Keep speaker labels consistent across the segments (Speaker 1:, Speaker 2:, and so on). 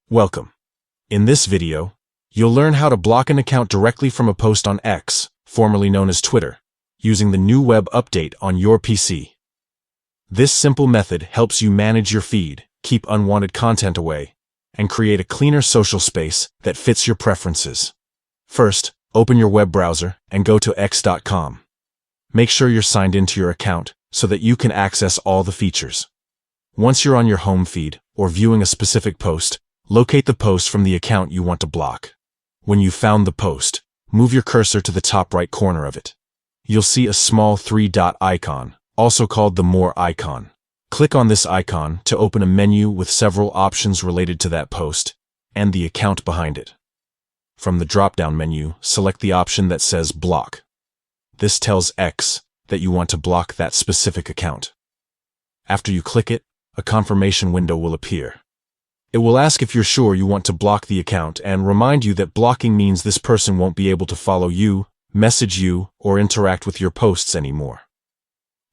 Speaker 1: Welcome. In this video, you'll learn how to block an account directly from a post on X, formerly known as Twitter, using the new web update on your PC. This simple method helps you manage your feed, keep unwanted content away, and create a cleaner social space that fits your preferences. First, open your web browser and go to x.com. Make sure you're signed into your account so that you can access all the features. Once you're on your home feed or viewing a specific post, locate the post from the account you want to block. When you've found the post, move your cursor to the top right corner of it. You'll see a small three-dot icon, also called the More icon. Click on this icon to open a menu with several options related to that post and the account behind it. From the drop-down menu, select the option that says Block. This tells X that you want to block that specific account. After you click it, a confirmation window will appear. It will ask if you're sure you want to block the account and remind you that blocking means this person won't be able to follow you, message you, or interact with your posts anymore.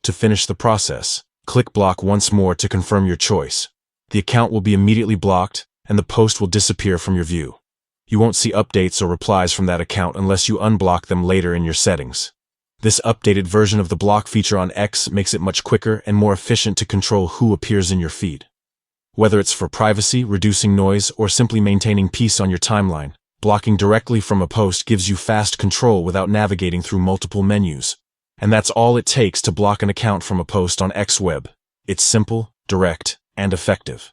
Speaker 1: To finish the process, click Block once more to confirm your choice. The account will be immediately blocked and the post will disappear from your view. You won't see updates or replies from that account unless you unblock them later in your settings. This updated version of the block feature on X makes it much quicker and more efficient to control who appears in your feed. Whether it's for privacy, reducing noise, or simply maintaining peace on your timeline, blocking directly from a post gives you fast control without navigating through multiple menus. And that's all it takes to block an account from a post on X Web. It's simple, direct, and effective.